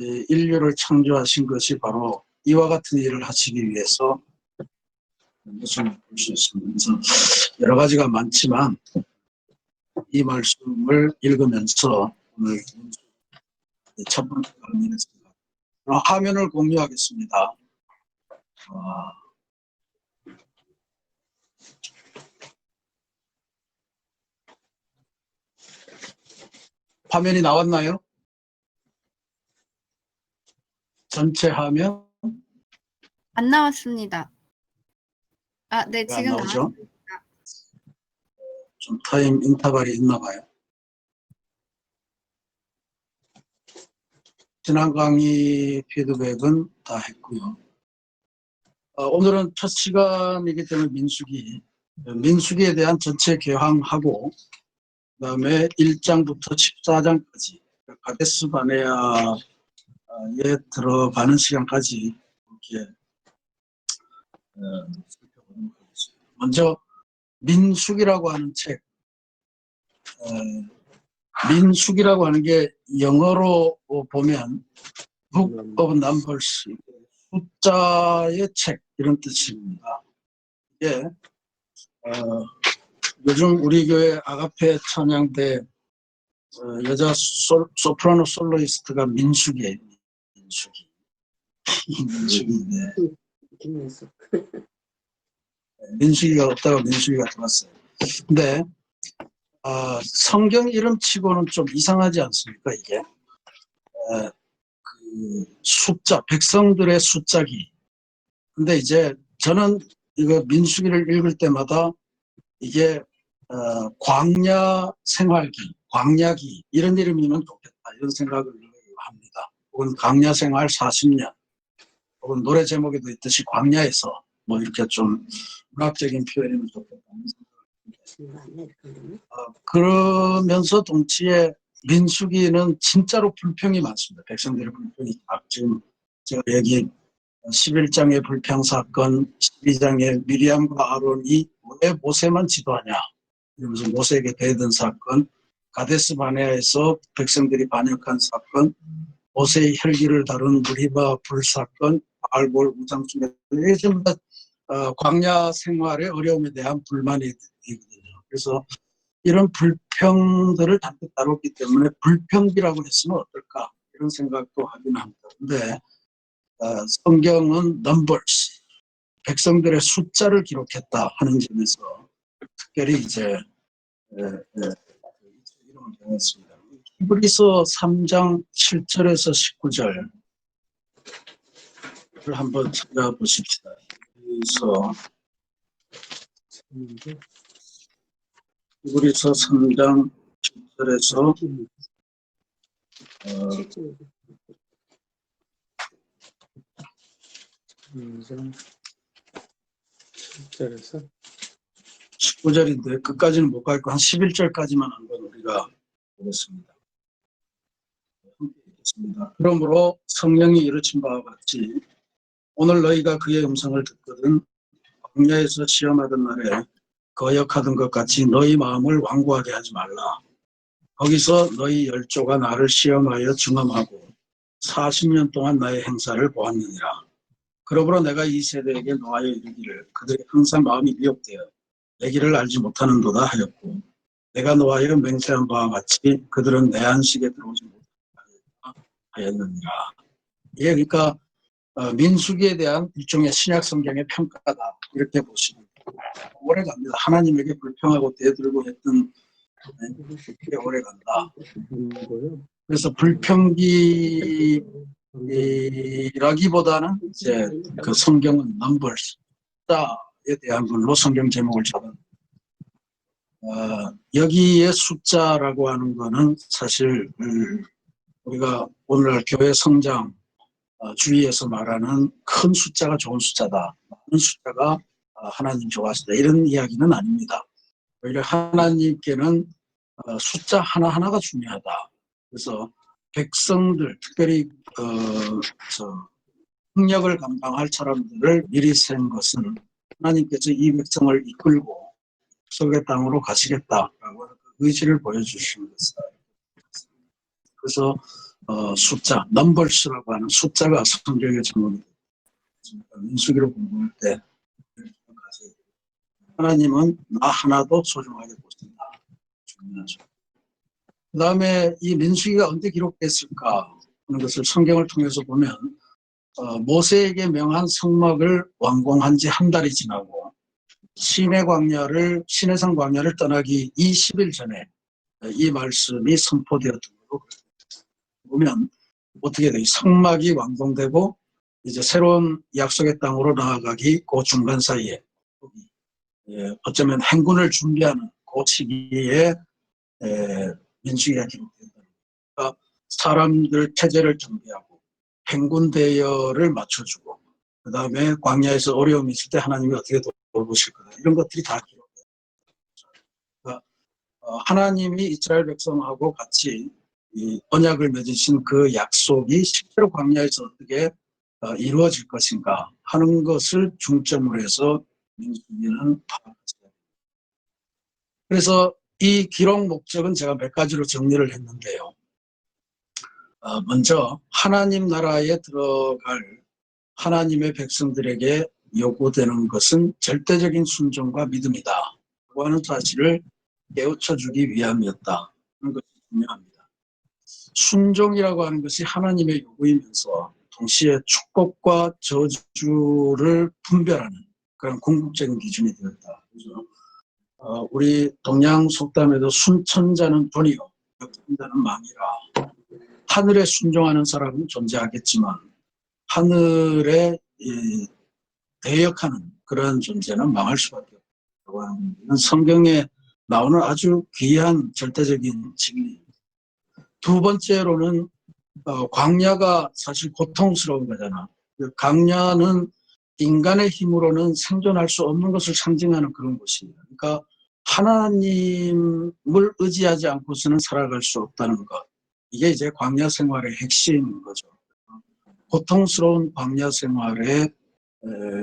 인류를 창조하신 것이 바로 이와 같은 일을 하시기 위해서 것을 볼 수 있습니다. 그래서 여러 가지가 많지만 이 말씀을 읽으면서 오늘 첫 번째 강의였습니다. 화면을 공유하겠습니다. 화면이 나왔나요? 전체 화면? 안 나왔습니다. 아, 네, 왜 안 지금 나오죠? 나왔습니다. 좀 타임 인터벌이 있나 봐요. 지난 강의 피드백은 다 했고요. 오늘은 첫 시간이기 때문에 민수기에 대한 전체 개황하고 그다음에 1장부터 14장까지 가데스 바네아에 들어가는 시간까지 이렇게 살펴보도록 하겠습니다. 먼저 민수기라고 하는 책, 민수기라고 하는 게 영어로 보면 Book of Numbers, 숫자의 책 이런 뜻입니다. 이게 요즘 우리 교회 아가페 찬양대 여자 소프라노 솔로이스트가 민수기예요. 민수기인데 민수기가 없다가 민수기가 들어왔어요. 근데 성경 이름치고는 좀 이상하지 않습니까? 이게 그 숫자, 백성들의 숫자기. 근데 이제 저는 이거 민수기를 읽을 때마다 이게 광야 생활기, 광야기 이런 이름이면 좋겠다 이런 생각을 합니다. 혹은 광야 생활 40년 혹은 노래 제목에도 있듯이 광야에서 뭐 이렇게 좀 문학적인 표현이면 좋겠다. 그러면서 동시에 민수기는 진짜로 불평이 많습니다. 백성들의 불평이 지금 제가 여기 11장의 불평 사건, 12장의 미리암과 아론이 왜 모세만 지도하냐 이러면서 모세에게 대든 사건, 가데스 바네아에서 백성들이 반역한 사건, 모세의 혈기를 다룬 무리바 불사건, 바알볼 우상숭배 이게 전부 다 광야 생활의 어려움에 대한 불만이거든요. 그래서 이런 불평들을 단독 다뤘기 때문에 불평기라고 했으면 어떨까 이런 생각도 하긴 합니다. 근데 성경은 numbers, 백성들의 숫자를 기록했다 하는 점에서 특별히 이제 이름을 정했습니다. 히브리서 3장 7절에서 19절을 한번 찾아보십시다. 히브리서 3장 7절에서 19절인데 끝까지는 못 가고 한 11절까지만 한번 우리가 보겠습니다. 그러므로 성령이 이르신 바와 같이 오늘 너희가 그의 음성을 듣거든 광야에서 시험하던 날에 거역하던 것 같이 너희 마음을 완고하게 하지 말라. 거기서 너희 열조가 나를 시험하여 증언하고 40년 동안 나의 행사를 보았느니라. 그러므로 내가 이 세대에게 노하여 이르기를 그들이 항상 마음이 미혹되어 내 길을 알지 못하는도다 하였고 내가 노하여 맹세한 바와 같이 그들은 내 안식에 들어오지 못하였다 하였느니라. 예, 그러니까 민수기에 대한 일종의 신약 성경의 평가다 이렇게 보시면 오래 갑니다. 하나님에게 불평하고 대들고 했던 게 오래 간다. 그래서 불평기라기보다는 이제 그 성경은 numbers, 숫자에 대한 걸로 성경 제목을 잡은 여기에 숫자라고 하는 거는 사실 우리가 오늘날 교회 성장 주의에서 말하는 큰 숫자가 좋은 숫자다. 많은 숫자가 하나님 좋아하시다. 이런 이야기는 아닙니다. 오히려 하나님께는 숫자 하나하나가 중요하다. 그래서 백성들, 특별히 능력을 감당할 사람들을 미리 센 것은 하나님께서 이 백성을 이끌고 약속의 땅으로 가시겠다라고 의지를 보여주신 것이다. 그래서 숫자, 넘버스라고 하는 숫자가 성경에 적용이 됩니다. 민수기로 공부할 때 하나님은 나 하나도 소중하게 보신다. 중요하죠. 그 다음에 이 민수기가 언제 기록됐을까 하는 것을 성경을 통해서 보면 모세에게 명한 성막을 완공한 지 한 달이 지나고 시내산 광야를 떠나기 20일 전에 이 말씀이 선포되었던 거로 보면 어떻게 돼요? 성막이 완공되고 이제 새로운 약속의 땅으로 나아가기 그 중간 사이에 어쩌면 행군을 준비하는 그 시기에 민수기가 기록된다. 그러니까 사람들 체제를 정비하고 행군 대여를 맞춰주고 그 다음에 광야에서 어려움이 있을 때 하나님이 어떻게 돌보실 거다 이런 것들이 다 기록돼요. 그러니까 하나님이 이스라엘 백성하고 같이 이 언약을 맺으신 그 약속이 실제로 광야에서 어떻게 이루어질 것인가 하는 것을 중점으로 해서 민수기는 파악했어요. 그래서 이 기록 목적은 제가 몇 가지로 정리를 했는데요. 먼저 하나님 나라에 들어갈 하나님의 백성들에게 요구되는 것은 절대적인 순종과 믿음이다 라고 하는 사실을 깨우쳐주기 위함이었다 하는 것이 중요합니다. 순종이라고 하는 것이 하나님의 요구이면서 동시에 축복과 저주를 분별하는 그런 궁극적인 기준이 되었다. 그래서 우리 동양 속담에도 순천자는 돈이요 역천자는 망이라. 하늘에 순종하는 사람은 존재하겠지만 하늘에 대역하는 그런 존재는 망할 수밖에 없다고 하는 이건 성경에 나오는 아주 귀한 절대적인 진리. 두 번째로는 광야가 사실 고통스러운 거잖아. 광야는 인간의 힘으로는 생존할 수 없는 것을 상징하는 그런 곳입니다. 그러니까 하나님을 의지하지 않고서는 살아갈 수 없다는 것. 이게 이제 광야 생활의 핵심인 거죠. 고통스러운 광야 생활의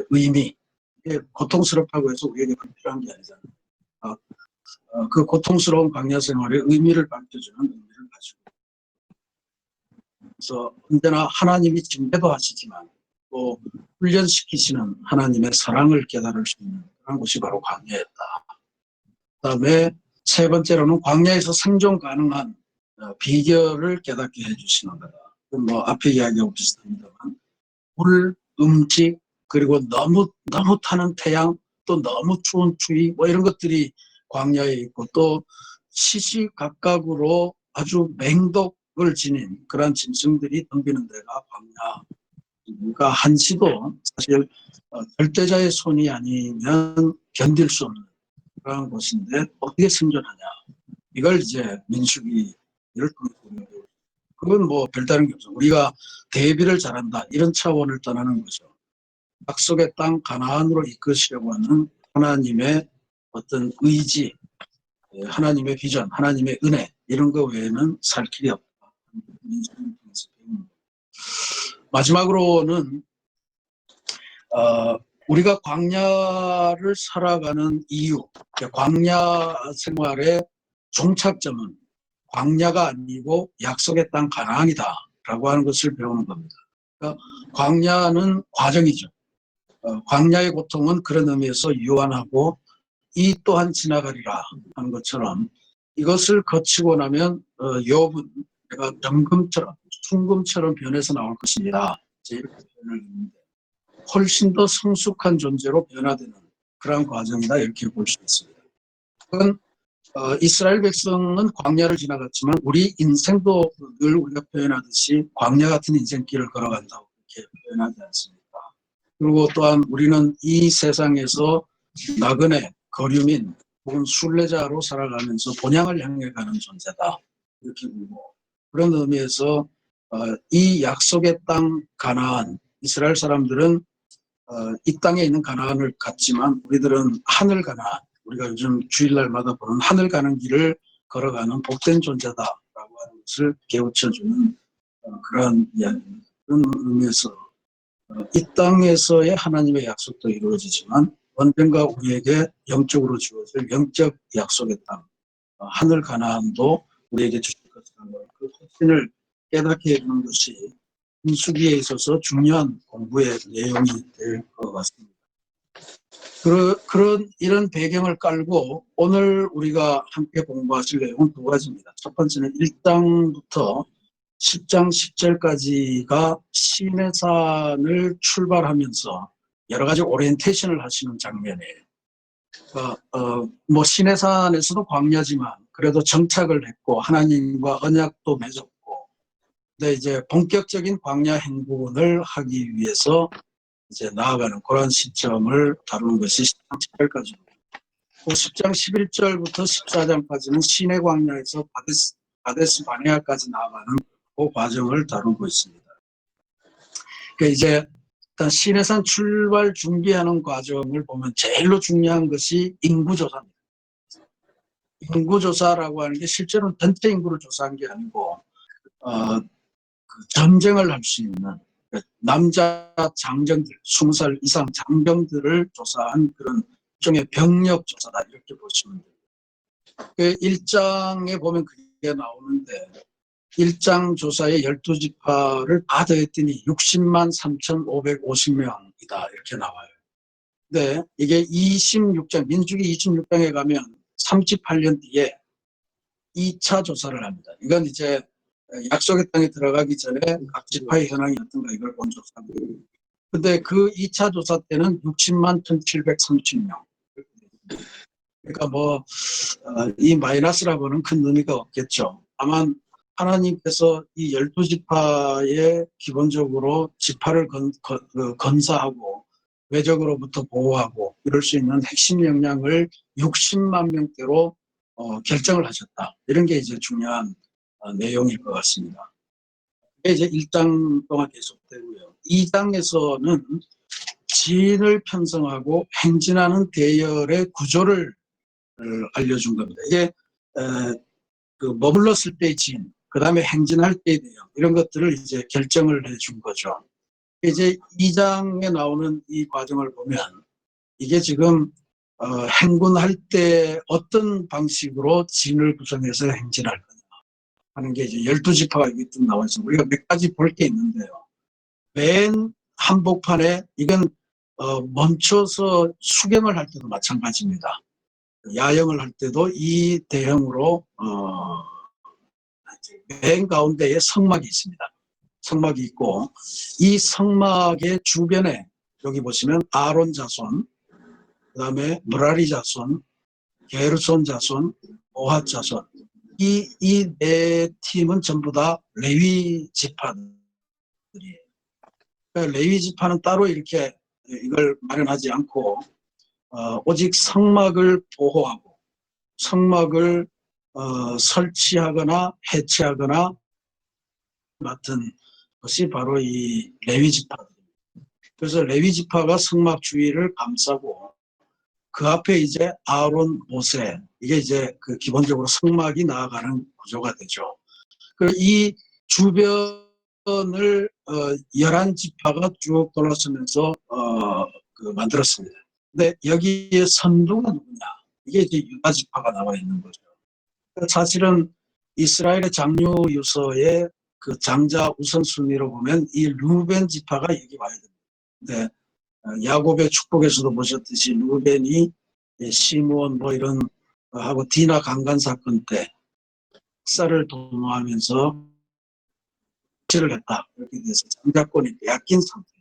의미. 이게 고통스럽다고 해서 우리에게 불필요한 게 아니잖아요. 그 고통스러운 광야 생활의 의미를 밝혀주는 의미를 가지고. 그래서 언제나 하나님이 징계도 하시지만 또 훈련시키시는 하나님의 사랑을 깨달을 수 있는 그런 곳이 바로 광야였다. 그다음에 세 번째로는 광야에서 생존 가능한 비결을 깨닫게 해주시는 거다. 뭐 앞에 이야기하고 비슷합니다만 물, 음식, 그리고 너무 타는 태양, 또 너무 추운 추위 뭐 이런 것들이 광야에 있고 또 시시각각으로 아주 맹독을 지닌 그런 짐승들이 덤비는 데가 광야. 그러니까 한시도 사실 절대자의 손이 아니면 견딜 수 없는 그런 곳인데 어떻게 생존하냐. 이걸 이제 민수기를 통해서 그건 뭐 별다른 게 없어. 우리가 대비를 잘한다 이런 차원을 떠나는 거죠. 약속의 땅 가나안으로 이끄시려고 하는 하나님의 어떤 의지, 하나님의 비전, 하나님의 은혜 이런 거 외에는 살 길이 없다. 마지막으로는 우리가 광야를 살아가는 이유, 광야 생활의 종착점은 광야가 아니고 약속의 땅 가나안이다라고 하는 것을 배우는 겁니다. 그러니까 광야는 과정이죠. 광야의 고통은 그런 의미에서 유한하고 이 또한 지나가리라 하는 것처럼 이것을 거치고 나면 욥은 내가 정금처럼 순금처럼 변해서 나올 것입니다. 이렇게 표현을 했는데 훨씬 더 성숙한 존재로 변화되는 그런 과정이다 이렇게 볼 수 있습니다. 그건 이스라엘 백성은 광야를 지나갔지만 우리 인생도 늘 우리가 표현하듯이 광야 같은 인생길을 걸어간다고 그렇게 표현하지 않습니까? 그리고 또한 우리는 이 세상에서 나그네, 거류민 혹은 순례자로 살아가면서 본향을 향해 가는 존재다 이렇게 보고 그런 의미에서 이 약속의 땅 가나안 이스라엘 사람들은 이 땅에 있는 가나안을 갔지만 우리들은 하늘 가나안 우리가 요즘 주일날마다 보는 하늘 가는 길을 걸어가는 복된 존재다라고 하는 것을 깨우쳐주는 그런 이야기입니다. 그런 의미에서 이 땅에서의 하나님의 약속도 이루어지지만 언젠가 우리에게 영적으로 주어질 영적 약속의 땅 하늘 가나안도 우리에게 주실 것이라는 그 확신을 깨닫게 해주는 것이 민수기에 있어서 중요한 공부의 내용이 될 것 같습니다. 이런 배경을 깔고 오늘 우리가 함께 공부하실 내용은 두 가지입니다. 첫 번째는 1장부터 10장 10절까지가 시내산을 출발하면서 여러 가지 오리엔테이션을 하시는 장면이에요. 뭐 시내산에서도 광야지만 그래도 정착을 했고 하나님과 언약도 맺었고, 근데 이제 본격적인 광야 행군을 하기 위해서 이제 나아가는 그런 시점을 다루는 것이 10장 10절까지고, 10장 11절부터 14장까지는 시내 광야에서 가데스 바네아까지 나아가는 그 과정을 다루고 있습니다. 그러니까 이제 일단 시내산 출발 준비하는 과정을 보면 제일로 중요한 것이 인구조사입니다. 인구조사라고 하는 게 실제로는 전체 인구를 조사한 게 아니고 그 전쟁을 할 수 있는 남자 장정들, 20살 이상 장병들을 조사한 그런 일종의 병력 조사다, 이렇게 보시면 돼요. 그 1장에 보면 그게 나오는데 1장 조사에 12지파를 다 더했더니 60만 3,550명이다 이렇게 나와요. 근데 이게 26장, 민수기 26장에 가면 38년 뒤에 2차 조사를 합니다. 이건 이제 약속의 땅에 들어가기 전에 각 지파의 현황이 어떤가 이걸 본 조사고요. 근데 그 2차 조사 때는 60만 1,730명. 그러니까 뭐 이 마이너스라고는 큰 의미가 없겠죠. 다만 하나님께서 이 12지파에 기본적으로 지파를 건사하고 외적으로부터 보호하고 이럴 수 있는 핵심 역량을 60만 명대로 결정을 하셨다. 이런 게 이제 중요한 내용일 것 같습니다. 이게 이제 1장 동안 계속되고요. 2장에서는 진을 편성하고 행진하는 대열의 구조를 알려준 겁니다. 이게 그 머물렀을 때의 진, 그 다음에 행진할 때의 대열, 이런 것들을 이제 결정을 해준 거죠. 이제 2장에 나오는 이 과정을 보면 이게 지금 행군할 때 어떤 방식으로 진을 구성해서 행진할 거냐 하는 게 이제 12지파가 여기 쭉 나와 있습니다. 우리가 몇 가지 볼 게 있는데요. 맨 한복판에 이건 멈춰서 수경을 할 때도 마찬가지입니다. 야영을 할 때도 이 대형으로 맨 가운데에 성막이 있습니다. 성막이 있고 이 성막의 주변에 여기 보시면 아론 자손, 그 다음에 무라리 자손, 게르손 자손, 오핫 자손, 이 네 팀은 전부 다 레위 지파들이에요. 그러니까 레위 지파는 따로 이렇게 이걸 마련하지 않고 오직 성막을 보호하고 성막을 설치하거나 해체하거나 맡은 것이 바로 이 레위 지파들입니다. 그래서 레위 지파가 성막 주위를 감싸고 그 앞에 이제 아론, 모세, 이게 이제 그 기본적으로 성막이 나아가는 구조가 되죠. 그리고 이 주변을 11지파가 쭉 돌아서면서 그 만들었습니다. 근데 여기에 선두가 누구냐? 이게 이제 유다 지파가 나와 있는 거죠. 사실은 이스라엘의 장류 유서의 그 장자 우선순위로 보면 이 루벤 지파가 여기 와야 됩니다. 근데 야곱의 축복에서도 보셨듯이 루벤이 시므온 뭐 이런 하고 디나 강간 사건 때 역사를 도모하면서 를 했다. 이렇게 돼서 장자권이 빼앗긴 상태.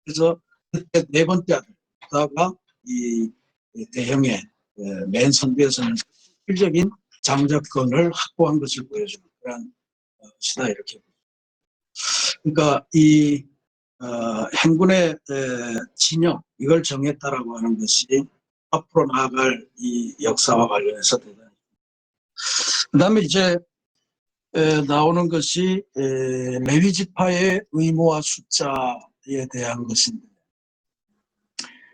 그래서 그때 네 번째 아들다가 이 대형의 맨 선두에서는 실질적인 장자권을 확보한 것을 보여주는 그런 것이다 이렇게. 그러니까 이 행군의 진영 이걸 정했다라고 하는 것이 앞으로 나아갈 이 역사와 관련해서 대단히. 그다음에 이제 나오는 것이 레위 지파의 의무와 숫자에 대한 것인데,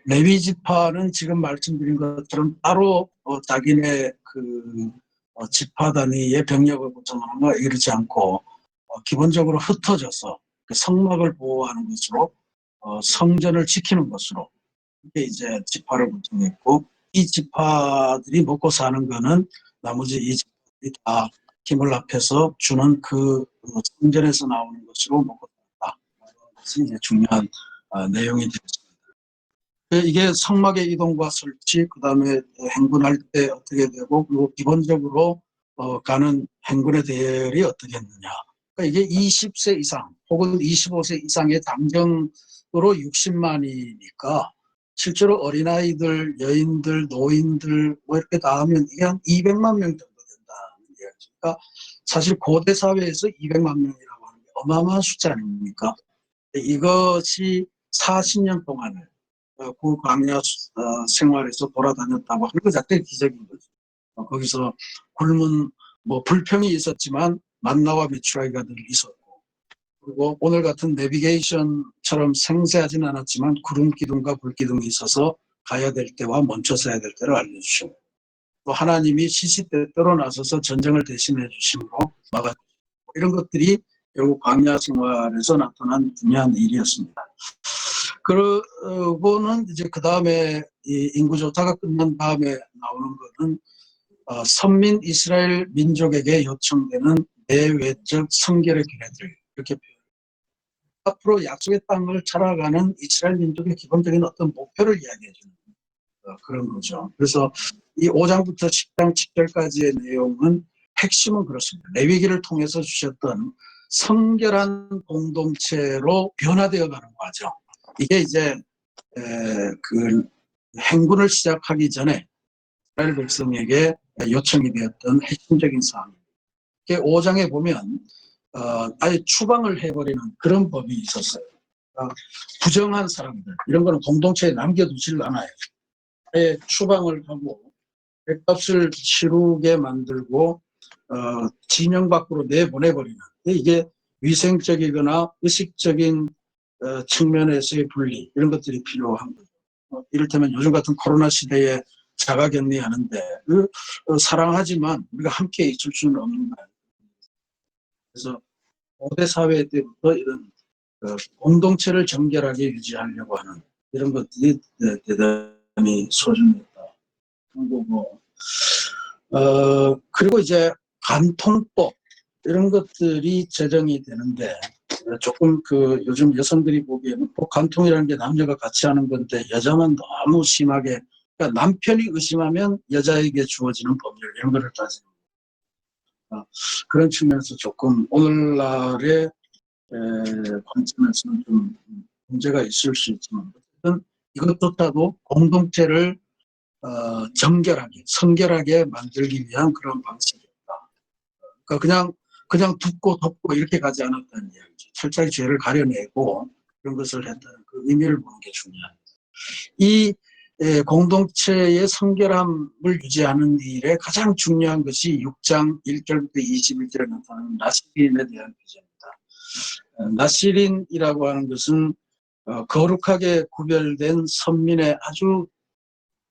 레위 지파는 지금 말씀드린 것처럼 따로 자기네 그 지파 단위의 병력을 구성하는 거 이렇지 않고 기본적으로 흩어져서 그 성막을 보호하는 것으로 성전을 지키는 것으로 이게 이제 지파를 구성했고, 이 지파들이 먹고 사는 거는 나머지 이 지파들이 다 힘을 합해서 주는 그 성전에서 나오는 것으로 먹었다. 그것이 이제 중요한 내용이 되겠습니다. 이게 성막의 이동과 설치, 그 다음에 행군할 때 어떻게 되고, 그리고 기본적으로 가는 행군의 대열이 어떻게 했느냐. 그러니까 이게 20세 이상 혹은 25세 이상의 당정으로 60만이니까 실제로 어린아이들, 여인들, 노인들 뭐 이렇게 다 하면 이게 한 200만 명 정도 된다는 이야기죠. 그러니까 사실 고대 사회에서 200만 명이라고 하는 게 어마어마한 숫자 아닙니까? 이것이 40년 동안을 그 광야 생활에서 돌아다녔다고 하는 것 자체가 기적인 거죠. 거기서 굶은 뭐 불평이 있었지만 만나와 메추라기가 늘 있었고, 그리고 오늘 같은 내비게이션처럼 생세하지는 않았지만 구름 기둥과 불 기둥이 있어서 가야 될 때와 멈춰서야 될 때를 알려주시고, 또 하나님이 시시때때로 나서서 전쟁을 대신해 주심으로 막아주시고, 이런 것들이 결국 광야 생활에서 나타난 중요한 일이었습니다. 그러고는 이제 그 다음에 인구 조사가 끝난 다음에 나오는 것은 선민 이스라엘 민족에게 요청되는 내외적 성결의 기회들, 이렇게 표현해요. 앞으로 약속의 땅을 살아가는 이스라엘 민족의 기본적인 어떤 목표를 이야기해 주는 그런 거죠. 그래서 이 5장부터 10장 10절까지의 내용은 핵심은 그렇습니다. 레위기를 통해서 주셨던 성결한 공동체로 변화되어 가는 과정. 이게 이제 그 행군을 시작하기 전에 이스라엘 백성에게 요청이 되었던 핵심적인 사항입니다. 5장에 보면 아예 추방을 해버리는 그런 법이 있었어요. 부정한 사람들, 이런 거는 공동체에 남겨두질 않아요. 아예 추방을 하고 죗값을 치르게 만들고 진영 밖으로 내보내버리는, 이게 위생적이거나 의식적인 측면에서의 분리, 이런 것들이 필요한 거죠. 이를테면 요즘 같은 코로나 시대에 자가격리하는데 사랑하지만 우리가 함께 있을 수는 없는 거예요. 그래서 고대 사회 때부터 이런 공동체를 정결하게 유지하려고 하는 이런 것들이 대단히 소중했다. 그리고 그리고 이제 간통법, 이런 것들이 제정이 되는데, 조금 요즘 여성들이 보기에는 간통이라는 게 남녀가 같이 하는 건데 여자만 너무 심하게, 그러니까 남편이 의심하면 여자에게 주어지는 법률, 이런 거를 따지는 그런 측면에서 조금 오늘날의 관점에서는 좀 문제가 있을 수 있지만, 어쨌든 이것조차도 공동체를 정결하게, 성결하게 만들기 위한 그런 방식이었다. 그러니까 그냥 덮고 덮고 이렇게 가지 않았다는 이야기죠. 철저히 죄를 가려내고 그런 것을 했다는 그 의미를 보는 게 중요합니다. 이 공동체의 성결함을 유지하는 일에 가장 중요한 것이 6장 1절부터 21절에 나타나는 나시린에 대한 규제입니다. 나시린이라고 하는 것은 거룩하게 구별된 선민의 아주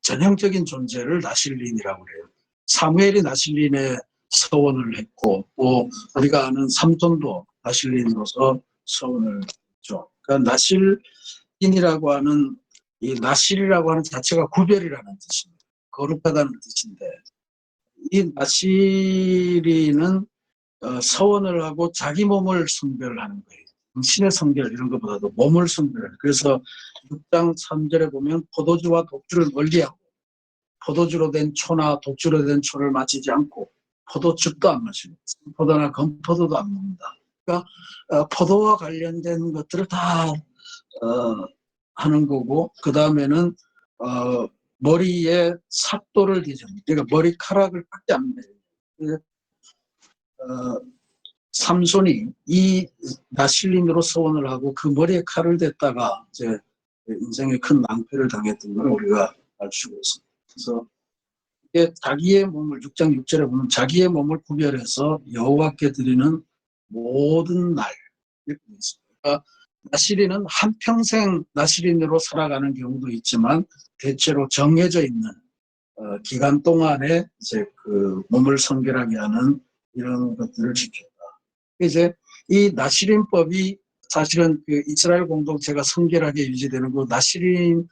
전형적인 존재를 나실린이라고 해요. 사무엘이 나실린의 서원을 했고, 또 우리가 아는 삼손도 나실린으로서 서원을 했죠. 그러니까 나실린이라고 하는, 이 나실이라고 하는 자체가 구별이라는 뜻입니다. 거룩하다는 뜻인데, 이 나실린은 서원을 하고 자기 몸을 성별하는 거예요. 신의 성별 이런 것보다도 몸을 성별해요. 그래서 6장 3절에 보면 포도주와 독주를 멀리하고 포도주로 된 초나 독주로 된 초를 마시지 않고 포도즙도 안 마시고 포도나 건포도도 안 먹는다. 그러니까 포도와 관련된 것들을 다 하는 거고, 그 다음에는 머리에 삭도를 뒤집는, 그러니까 머리카락을 깎지 않는. 삼손이 이 나실린으로 서원을 하고 그 머리에 칼을 댔다가 이제 인생의 큰 낭패를 당했던 걸 우리가 알 수가 있습니다. 그래서 이게 자기의 몸을 6장 6절에 보면 자기의 몸을 구별해서 여호와께 드리는 모든 날, 이렇게 되어 있습니다. 그러니까 나실인은 한평생 나실인으로 살아가는 경우도 있지만 대체로 정해져 있는 기간 동안에 이제 그 몸을 성결하게 하는 이런 것들을 지켰다. 이제 이 나실인법이 사실은 그 이스라엘 공동체가 성결하게 유지되는 그 나실인이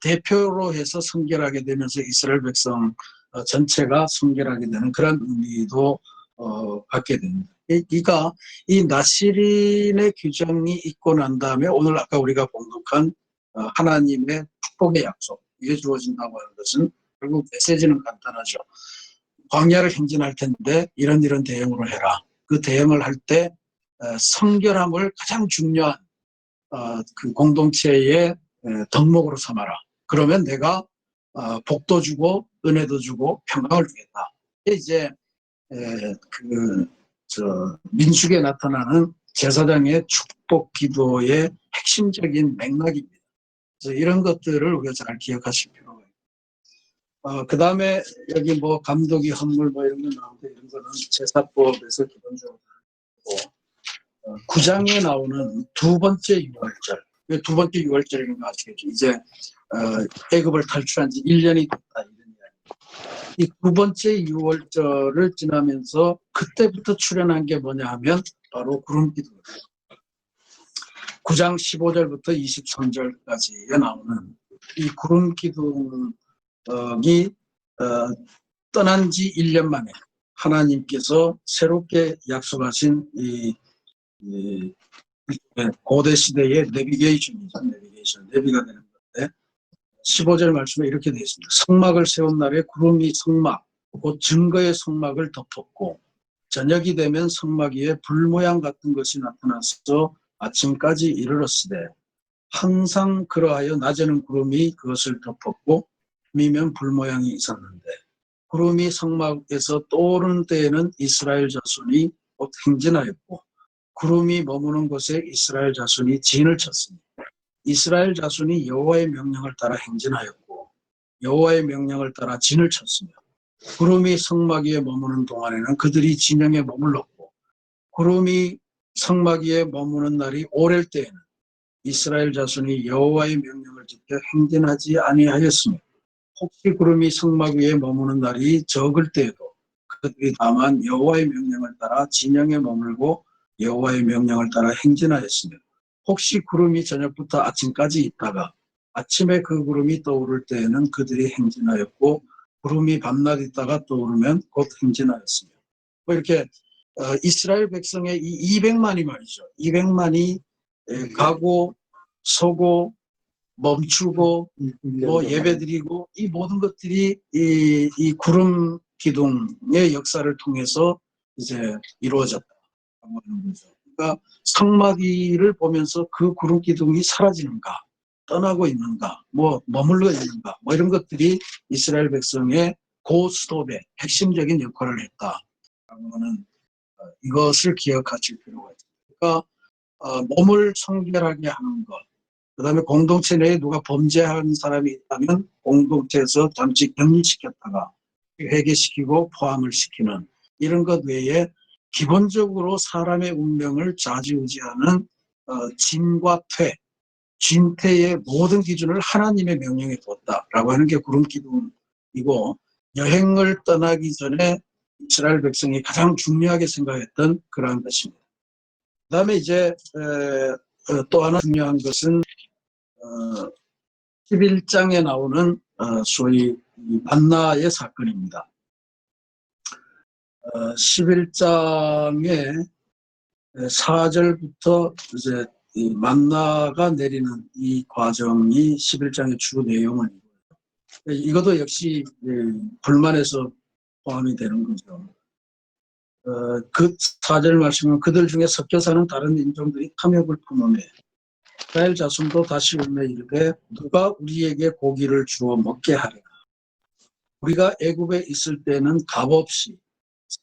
대표로 해서 성결하게 되면서 이스라엘 백성 전체가 성결하게 되는 그런 의미도 갖게 됩니다. 그러니까 이 나시린의 규정이 있고 난 다음에 오늘 아까 우리가 봉독한 하나님의 축복의 약속, 이게 주어진다고 하는 것은 결국 메시지는 간단하죠. 광야를 행진할 텐데 이런 대응으로 해라. 그 대응을 할 때 성결함을 가장 중요한 그 공동체의 덕목으로 삼아라. 그러면 내가 복도 주고 은혜도 주고 평강을 주겠다. 이게 이제 민수기에 나타나는 제사장의 축복 기도의 핵심적인 맥락입니다. 그래서 이런 것들을 우리가 잘 기억하실 필요가 있고, 그 다음에 여기 뭐 감독이 헌물 뭐 이런 거 나오는데 이런 거는 제사법에서 기본적으로 다르고, 9장에 나오는 두 번째 유월절, 왜 두 번째 유월절인 거 아시겠죠? 이제 애굽을 탈출한 지 1년이 됐다 이런 이야기. 이 두 번째 유월절을 지나면서 그때부터 출현한 게 뭐냐 하면 바로 구름기도예요. 9장 15절부터 23절까지에 나오는 이 구름기둥이 떠난 지 1년 만에 하나님께서 새롭게 약속하신 이 고대 시대의 내비게이션이죠. 내비가 되는 건데 15절 말씀에 이렇게 되어 있습니다. 성막을 세운 날에 구름이 성막, 곧 증거의 성막을 덮었고 저녁이 되면 성막 위에 불 모양 같은 것이 나타나서 아침까지 이르렀으되 항상 그러하여 낮에는 구름이 그것을 덮었고 밤이면 불 모양이 있었는데 구름이 성막에서 떠오르는 때에는 이스라엘 자손이 곧 행진하였고 구름이 머무는 곳에 이스라엘 자손이 진을 쳤습니다. 이스라엘 자손이 여호와의 명령을 따라 행진하였고 여호와의 명령을 따라 진을 쳤으며 구름이 성막 위에 머무는 동안에는 그들이 진영에 머물렀고 구름이 성막 위에 머무는 날이 오랠 때에는 이스라엘 자손이 여호와의 명령을 지켜 행진하지 아니하였으며 혹시 구름이 성막 위에 머무는 날이 적을 때에도 그들이 다만 여호와의 명령을 따라 진영에 머물고 여호와의 명령을 따라 행진하였으며 혹시 구름이 저녁부터 아침까지 있다가 아침에 그 구름이 떠오를 때에는 그들이 행진하였고 구름이 밤낮 있다가 떠오르면 곧 행진하였으며 뭐 이렇게 이스라엘 백성의 이 200만이 말이죠. 200만이 가고 서고 멈추고 뭐 예배드리고 이 모든 것들이 이 구름 기둥의 역사를 통해서 이제 이루어졌다고 하는 거죠. 그러니까 성막이를 보면서 그 구름 기둥이 사라지는가, 떠나고 있는가, 뭐 머물러 있는가, 뭐 이런 것들이 이스라엘 백성의 고스톱의 핵심적인 역할을 했다라고 하는 이것을 기억하실 필요가 있습니다. 그러니까 몸을 성결하게 하는 것. 그 다음에 공동체 내에 누가 범죄한 사람이 있다면 공동체에서 잠시 격리시켰다가 회개시키고 포함을 시키는 이런 것 외에 기본적으로 사람의 운명을 좌지우지하는 진과 퇴, 진퇴의 모든 기준을 하나님의 명령에 두었다라고 하는 게 구름기둥이고 여행을 떠나기 전에 이스라엘 백성이 가장 중요하게 생각했던 그러한 것입니다. 그 다음에 이제 또 하나 중요한 것은 11장에 나오는 소위 만나의 사건입니다. 11장의 4절부터 이제 이 만나가 내리는 이 과정이 11장의 주 내용은 이것도 역시 불만에서 포함이 되는 거죠. 그 4절 말씀은 그들 중에 섞여 사는 다른 인종들이 탐욕을 품으며 이스라엘 자손도 다시 울며 이르되 누가 우리에게 고기를 주어 먹게 하리라. 우리가 애굽에 있을 때는 값없이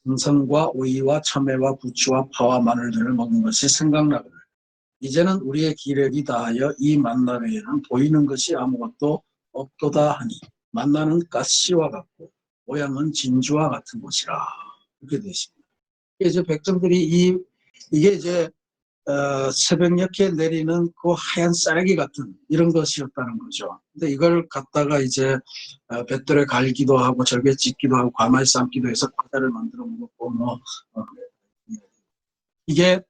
생선과 오이와 참외와 부추와 파와 마늘들을 먹은 것이 생각나거늘 이제는 우리의 기력이 다하여 이 만나 외에는 보이는 것이 아무것도 없도다 하니 만나는 가시와 같고 모양은 진주와 같은 것이라. 이렇게 되어 있습니다. 이제 백성들이 이게 이제 새벽녘에 내리는 그 하얀 쌀기 같은 이런 것이었다는 거죠. 근데 이걸 갖다가 이제 뱃돌에 갈기도 하고 절개 찢기도 하고 과마에 삶기도 해서 과자를 만들어 먹고 뭐 이게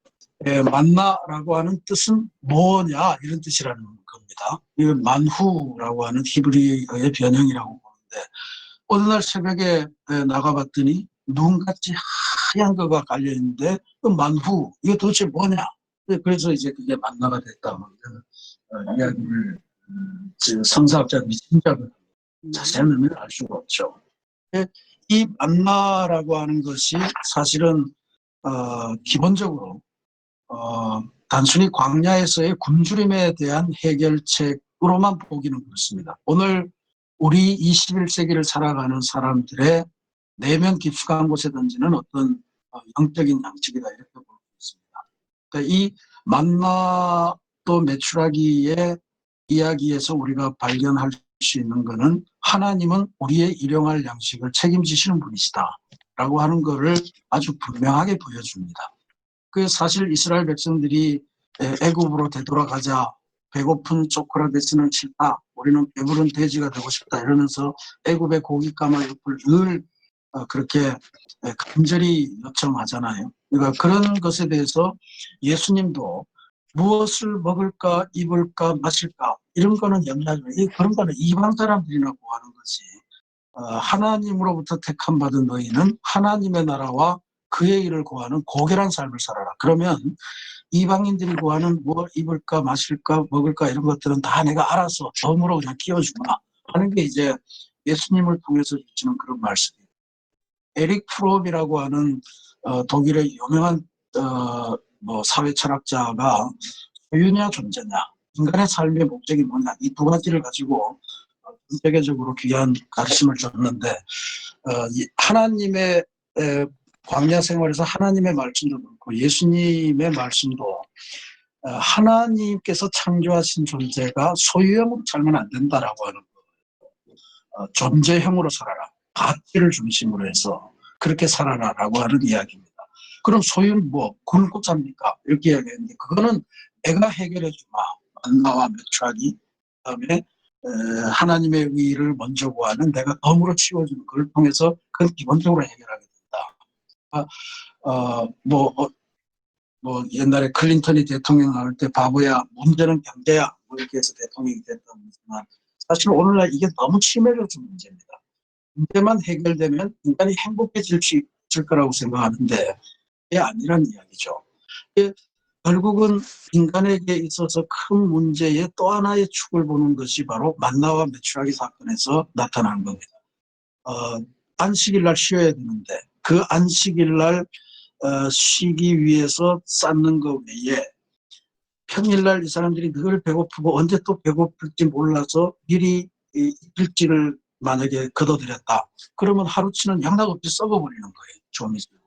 만나라고 하는 뜻은 뭐냐 이런 뜻이라는 겁니다. 이 만후라고 하는 히브리어의 변형이라고 보는데 어느 날 새벽에 나가봤더니 눈같이 하얀 거가 깔려 있는데 그 만후 이게 도대체 뭐냐? 그래서 이제 그게 만나가 됐다. 뭐 이런 이야기를 성사학자들이 신작을 자세한 의미를 알 수가 없죠. 이 만나라고 하는 것이 사실은 기본적으로 단순히 광야에서의 굶주림에 대한 해결책으로만 보기는 그렇습니다. 오늘 우리 21세기를 살아가는 사람들의 내면 깊숙한 곳에 던지는 어떤 영적인 양식이다 이렇게 볼 수 있습니다. 그러니까 이 만나 또 메추라기의 이야기에서 우리가 발견할 수 있는 것은 하나님은 우리의 일용할 양식을 책임지시는 분이시다 라고 하는 것을 아주 분명하게 보여줍니다. 그 사실 이스라엘 백성들이 애굽으로 되돌아가자 배고픈 소크라테스는 싫다. 우리는 배부른 돼지가 되고 싶다. 이러면서 애굽의 고기 까마귀를 늘 그렇게 간절히 요청하잖아요. 그러니까 그런 것에 대해서 예수님도 무엇을 먹을까, 입을까, 마실까 이런 거는 염려하지 마세요. 그런 거는 이방 사람들이나 구하는 거지. 하나님으로부터 택함 받은 너희는 하나님의 나라와 그의 일을 구하는 고결한 삶을 살아라. 그러면 이방인들이 구하는 뭐 입을까 마실까 먹을까 이런 것들은 다 내가 알아서 덤으로 그냥 끼워주마 하는 게 이제 예수님을 통해서 주시는 그런 말씀이에요. 에릭 프롬이라고 하는 독일의 유명한 뭐 사회 철학자가 소유냐 존재냐 인간의 삶의 목적이 뭐냐 이 두 가지를 가지고 전 세계적으로 귀한 가르침을 줬는데 하나님의 광야 생활에서 하나님의 말씀도 그렇고 예수님의 말씀도 하나님께서 창조하신 존재가 소유형으로 살면 안 된다라고 하는 존재형으로 살아라. 가치를 중심으로 해서 그렇게 살아라라고 하는 이야기입니다. 그럼 소유는 뭐 굶고 삽니까? 이렇게 이야기했는데 그거는 내가 해결해 주마. 만나와 메추라기 그다음에 하나님의 의를 먼저 구하는 내가 덤으로 치워주는 걸 통해서 그건 기본적으로 해결하게 된다. 뭐 옛날에 클린턴이 대통령 나올 때 바보야 문제는 경제야 뭐 이렇게 해서 대통령이 됐다고 하지만 사실 오늘날 이게 너무 심해져진 문제입니다. 문제만 해결되면 인간이 행복해질 거라고 생각하는데 그게 아니란 이야기죠. 결국은 인간에게 있어서 큰 문제의 또 하나의 축을 보는 것이 바로 만나와 메추라기 사건에서 나타난 겁니다. 안식일 날 쉬어야 되는데 그 안식일 날 쉬기 위해서 쌓는 것 외에 평일날 이 사람들이 늘 배고프고 언제 또 배고플지 몰라서 미리 이틀치를 만약에 걷어들였다. 그러면 하루치는 양락없이 썩어버리는 거예요. 좀 있으면.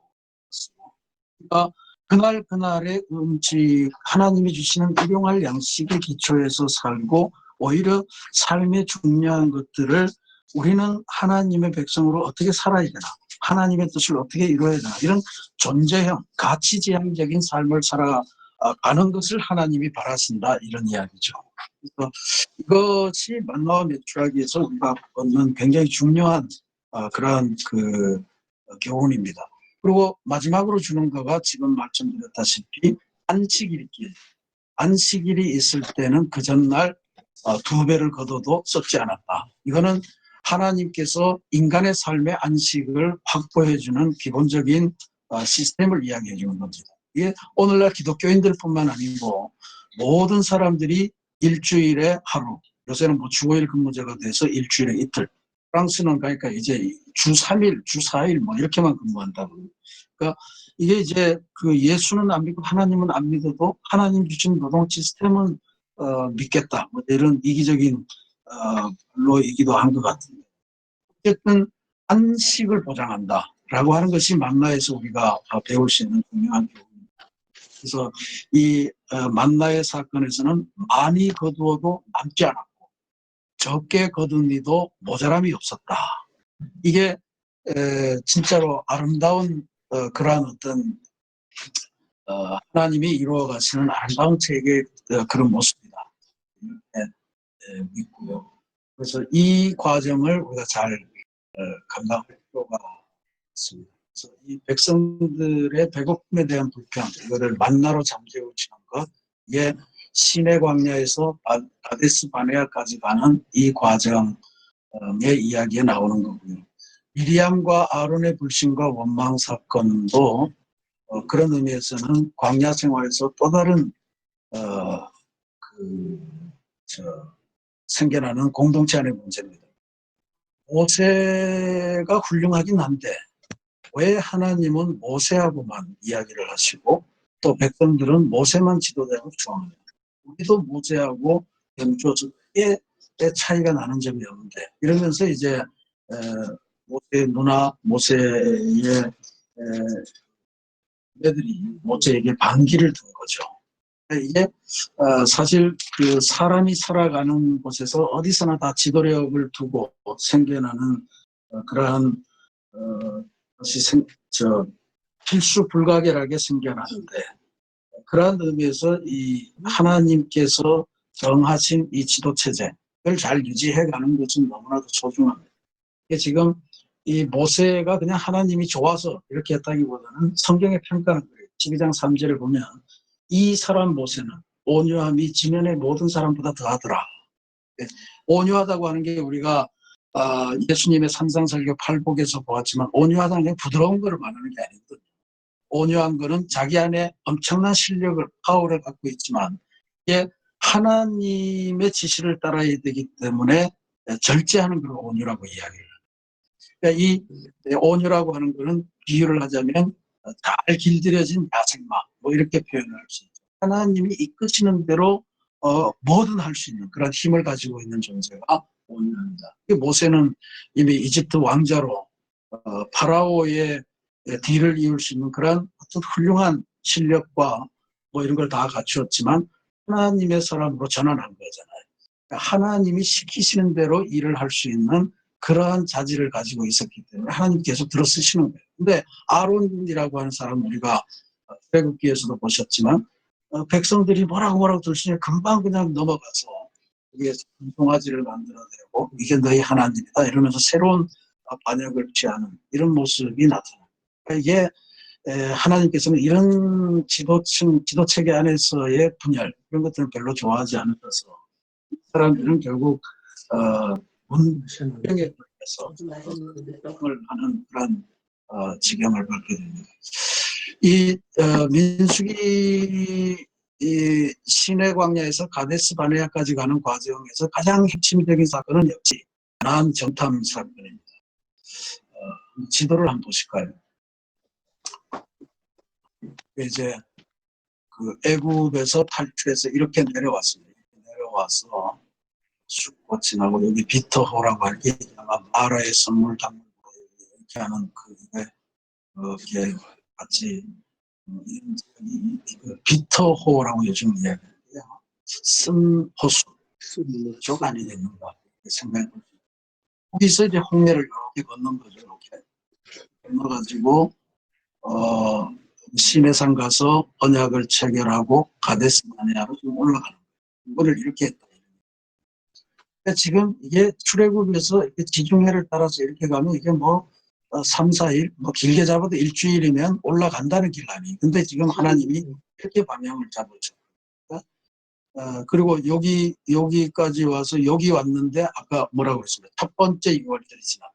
그러니까 그날 그날의 음식 하나님이 주시는 일용할 양식의 기초에서 살고 오히려 삶의 중요한 것들을 우리는 하나님의 백성으로 어떻게 살아야 되나 하나님의 뜻을 어떻게 이루어야 되나 이런 존재형 가치지향적인 삶을 살아가는 것을 하나님이 바라신다 이런 이야기죠. 그래서 이것이 만나와 메추라기에서 우리가 얻는 굉장히 중요한 그러한 교훈입니다. 그리고 마지막으로 주는 거가 지금 말씀드렸다시피 안식일이 있을 때는 그 전날 2배를 거둬도 썩지 않았다. 이거는 하나님께서 인간의 삶의 안식을 확보해주는 기본적인 시스템을 이야기해 주는 겁니다. 이게 오늘날 기독교인들뿐만 아니고 모든 사람들이 일주일에 하루, 요새는 뭐 주 5일 근무제가 돼서 일주일에 이틀, 프랑스는 그러니까 이제 주 3일, 주 4일 뭐 이렇게만 근무한다고. 그러니까 이게 이제 그 예수는 안 믿고 하나님은 안 믿어도 하나님 주신 노동 시스템은 믿겠다. 뭐 이런 이기적인 로이기도 한 것 같은데. 어쨌든 안식을 보장한다라고 하는 것이 만나에서 우리가 배울 수 있는 중요한 교훈입니다. 그래서 이 만나의 사건에서는 많이 거두어도 남지 않았고 적게 거둔 이도 모자람이 없었다. 이게 진짜로 아름다운 그러한 어떤 하나님이 이루어 가시는 아름다운 책의 그런 모습이다. 믿고요. 그래서 이 과정을 우리가 잘 감당할 필요가 있습니다. 그래서 이 백성들의 배고픔에 대한 불평, 이거를 만나로 잠재우치는 것, 이게 시내 광야에서 가데스 바네아까지 가는 이 과정의 이야기에 나오는 거고요. 미리암과 아론의 불신과 원망 사건도 그런 의미에서는 광야 생활에서 또 다른 생겨나는 공동체 안의 문제입니다. 모세가 훌륭하긴 한데 왜 하나님은 모세하고만 이야기를 하시고 또 백성들은 모세만 지도자로 주장하냐. 우리도 모세하고 영조의 차이가 나는 점이 없는데 이러면서 이제 모세의 누나 모세의 애들이 모세에게 반기를 든 거죠. 이게 사실 그 사람이 살아가는 곳에서 어디서나 다 지도력을 두고 생겨나는 그러한 것이 필수 불가결하게 생겨나는데 그러한 의미에서 이 하나님께서 정하신 이 지도 체제를 잘 유지해가는 것은 너무나도 소중합니다. 지금 이 모세가 그냥 하나님이 좋아서 이렇게 했다기보다는 성경의 평가는 그래요. 12장 3절을 보면 이 사람 모세는 온유함이 지면의 모든 사람보다 더하더라. 온유하다고 하는 게 우리가 예수님의 산상설교 팔복에서 보았지만 온유하다는 게 부드러운 거를 말하는 게 아니거든요. 온유한 거는 자기 안에 엄청난 실력을 파워를 갖고 있지만 이게 하나님의 지시를 따라야 되기 때문에 절제하는 걸 온유라고 이야기를 해요. 그러니까 이 온유라고 하는 거는 비유를 하자면 잘 길들여진 야생마 뭐 이렇게 표현할 수 있죠. 하나님이 이끄시는 대로 뭐든 할 수 있는 그런 힘을 가지고 있는 존재가 온유합니다. 모세는 이미 이집트 왕자로 파라오의 뒤를 이을 수 있는 그런 어떤 훌륭한 실력과 뭐 이런 걸 다 갖추었지만 하나님의 사람으로 전환한 거잖아요. 그러니까 하나님이 시키시는 대로 일을 할 수 있는 그러한 자질을 가지고 있었기 때문에 하나님 계속 들어 쓰시는 거예요. 근데 아론이라고 하는 사람 우리가 출애굽기에서도 보셨지만 백성들이 뭐라고 들으시니 금방 그냥 넘어가서 이게 송아지를 만들어내고 이게 너희 하나님이다 이러면서 새로운 반역을 취하는 이런 모습이 나타납니다. 그러니까 이게 하나님께서는 이런 지도체계 안에서의 분열 이런 것들은 별로 좋아하지 않으셔서 사람들은 결국 문명에 걸려서 을 하는 그런 지경을 밟게 됩니다. 이 민수기 이 시내 광야에서 가데스 바네아까지 가는 과정에서 가장 핵심적인 사건은 역시 가나안 정탐 사건입니다. 지도를 한번 보실까요? 이제 그 애굽에서 탈출해서 이렇게 내려왔습니다. 내려와서 쑥꽃 지나고 여기 비터호라고 할 게 아마 마라의 선물 담고 이렇게 하는 그게 같이 비터호라고 요즘 이야기해요. 쓴 호수 쪽 안이 됐는가 생각해 보죠. 거기서 이제 홍해를 이렇게 건넌 거죠. 이렇게 건너가지고 시내산 가서 언약을 체결하고 가데스 바네아로 좀 올라가는 거예요. 이거를 이렇게 했다. 그러니까 지금 이게 출애굽에서 지중해를 따라서 이렇게 가면 이게 뭐 3, 4일, 뭐 길게 잡아도 일주일이면 올라간다는 길 아니에요. 근데 지금 하나님이 이렇게 방향을 잡으죠. 그리고 여기까지 와서 여기 왔는데 아까 뭐라고 그랬습니까? 첫 번째 6월절이 지났다.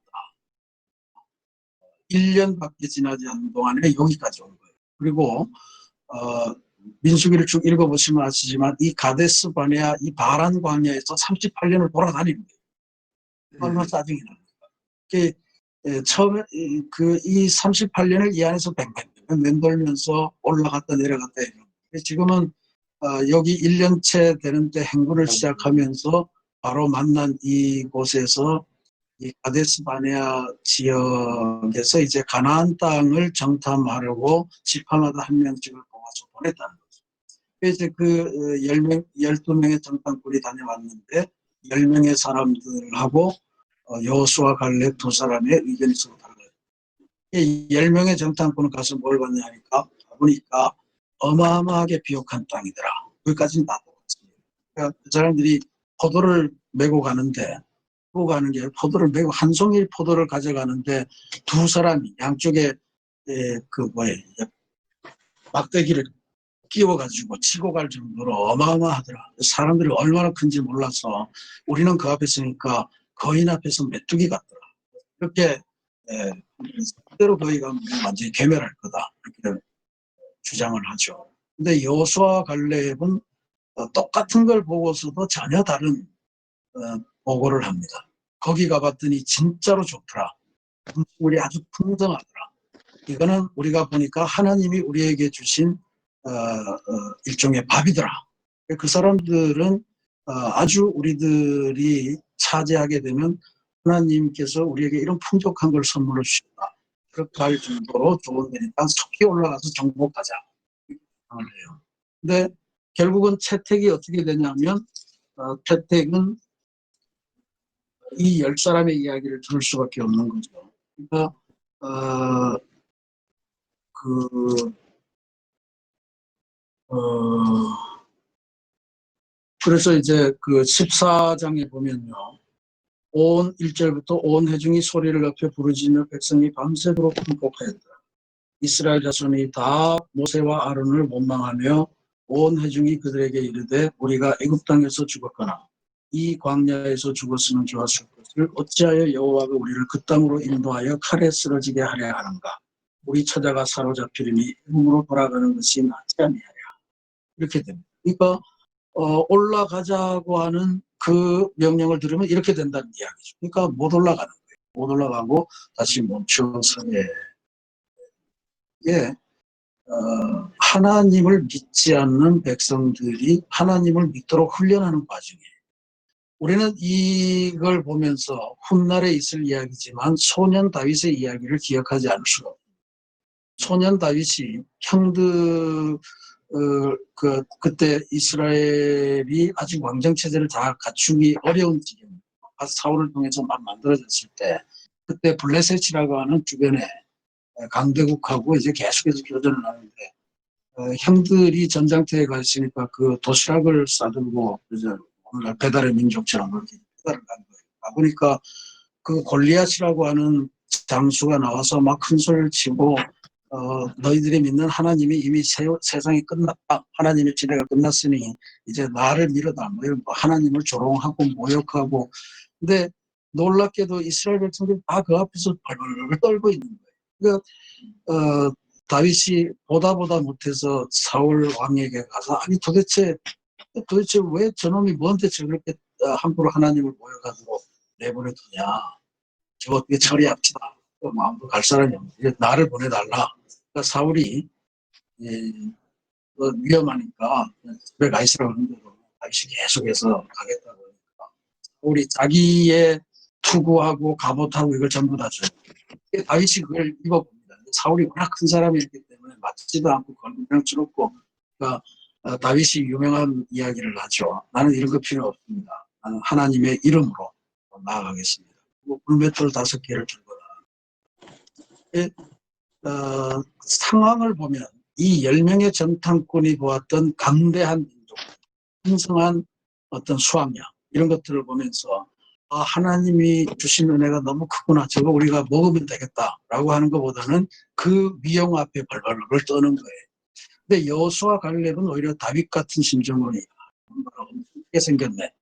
1년밖에 지나지 않는 동안에 여기까지 온 거예요. 그리고 민수기를 쭉 읽어보시면 아시지만 이 가데스 바네아 이 바란 광야에서 38년을 돌아다니는 거예요. 얼마나 짜증이 납니까? 처음에 이 38년을 이 안에서 뱅뱅뱅 맴돌면서 올라갔다 내려갔다 해요. 지금은 여기 1년째 되는데 행군을 시작하면서 바로 만난 이곳에서 이 가데스 바네아 지역에서 이제 가나안 땅을 정탐하려고 지파마다 한 명씩을 뽑아서 보냈다는 거죠. 그래서 그 12명의 정탐꾼이 다녀왔는데 10명의 사람들하고 여호수아 갈렙 두 사람의 의견이 서로 달라요. 10명의 정탐꾼은 가서 뭘 봤냐니까 보니까 어마어마하게 비옥한 땅이더라. 거기까지는 다 똑같습니다. 그러니까 그 사람들이 포도를 메고 가는데 포도를 메고 한 송이 포도를 가져가는데 두 사람이 양쪽에 막대기를 끼워가지고 치고 갈 정도로 어마어마하더라. 사람들이 얼마나 큰지 몰라서 우리는 그 앞에 있으니까 거인 앞에서 메뚜기 같더라. 이렇게 예, 그대로 너희가 완전히 괴멸할 거다 이렇게 주장을 하죠. 근데 여호수아 갈렙은 똑같은 걸 보고서도 전혀 다른 보고를 합니다. 거기 가봤더니 진짜로 좋더라. 음식물이 아주 풍성하더라. 이거는 우리가 보니까 하나님이 우리에게 주신 일종의 밥이더라. 그 사람들은 아주 우리들이 차지하게 되면 하나님께서 우리에게 이런 풍족한 걸 선물로 주신다. 그렇게 할 정도로 좋은 데니까 속히 올라가서 정복하자. 이렇게 해요. 근데 결국은 채택이 어떻게 되냐면 채택은 이 10사람의 이야기를 들을 수밖에 없는 거죠. 그러니까 그 그래서 이제 그 14장에 보면요. 온 1절부터 온 회중이 소리를 높여 부르짖으며 백성이 밤새도록 통곡하였다. 이스라엘 자손이 다 모세와 아론을 원망하며 온 회중이 그들에게 이르되 우리가 애굽 땅에서 죽었거나 이 광야에서 죽었으면 좋았을 것을 어찌하여 여호와가 우리를 그 땅으로 인도하여 칼에 쓰러지게 하려 하는가. 우리 처자가 사로잡히리니 애굽으로 돌아가는 것이 낫지 아니하랴. 이렇게 됩니다. 그러니까 올라가자고 하는 그 명령을 들으면 이렇게 된다는 이야기죠. 그러니까 못 올라가는 거예요. 못 올라가고 다시 멈춰서 하나님을 믿지 않는 백성들이 하나님을 믿도록 훈련하는 과정이에요. 우리는 이걸 보면서 훗날에 있을 이야기지만 소년 다윗의 이야기를 기억하지 않을 수가 없어요. 소년 다윗이 형들 그때 이스라엘이 아직 왕정체제를 다 갖추기 어려운 지경, 사울을 통해서 막 만들어졌을 때, 그때 블레셋이라고 하는 주변에 강대국하고 이제 계속해서 교전을 하는데, 형들이 전장터에 가 있으니까 그 도시락을 싸들고, 이제 오늘날 배달의 민족처럼 그렇게 배달을 간 거예요. 가보니까 그 골리앗이라고 하는 장수가 나와서 막 큰 소리를 치고, 너희들이 믿는 하나님이 이미 세상이 끝났다. 하나님의 지대가 끝났으니 이제 나를 믿어다. 뭐 이런 하나님을 조롱하고 모욕하고. 근데 놀랍게도 이스라엘 백성들이 다 그 앞에서 벌벌 떨고 있는 거예요. 그러니까 다윗이 보다 못해서 사울 왕에게 가서 아니 도대체 왜 저놈이 뭔데 저렇게 함부로 하나님을 모욕하고 내보내두냐. 저거 어떻게 처리합시다. 마음도 갈 사람이 없는데 나를 보내달라. 그러니까 사울이 위험하니까 집에 가 있으라고 하는데 다윗이 계속해서 가겠다고 하니까 사울이 자기의 투구하고 갑옷하고 이걸 전부 다 줘요. 다윗이 그걸 입어봅니다. 사울이 워낙 큰 사람이었기 때문에 맞지도 않고 건강스럽고 그러니까 다윗이 유명한 이야기를 하죠. 나는 이런 거 필요 없습니다. 나는 하나님의 이름으로 나아가겠습니다. 불맷돌 5개를 들거나 상황을 보면 이 10명의 정탐꾼이 보았던 강대한 민족, 풍성한 어떤 수확량 이런 것들을 보면서 하나님이 주신 은혜가 너무 크구나. 저거 우리가 먹으면 되겠다라고 하는 것보다는 그 위험 앞에 벌벌벌 떠는 거예요. 근데 여호수아 갈렙은 오히려 다윗 같은 심정으로 크게 생겼네.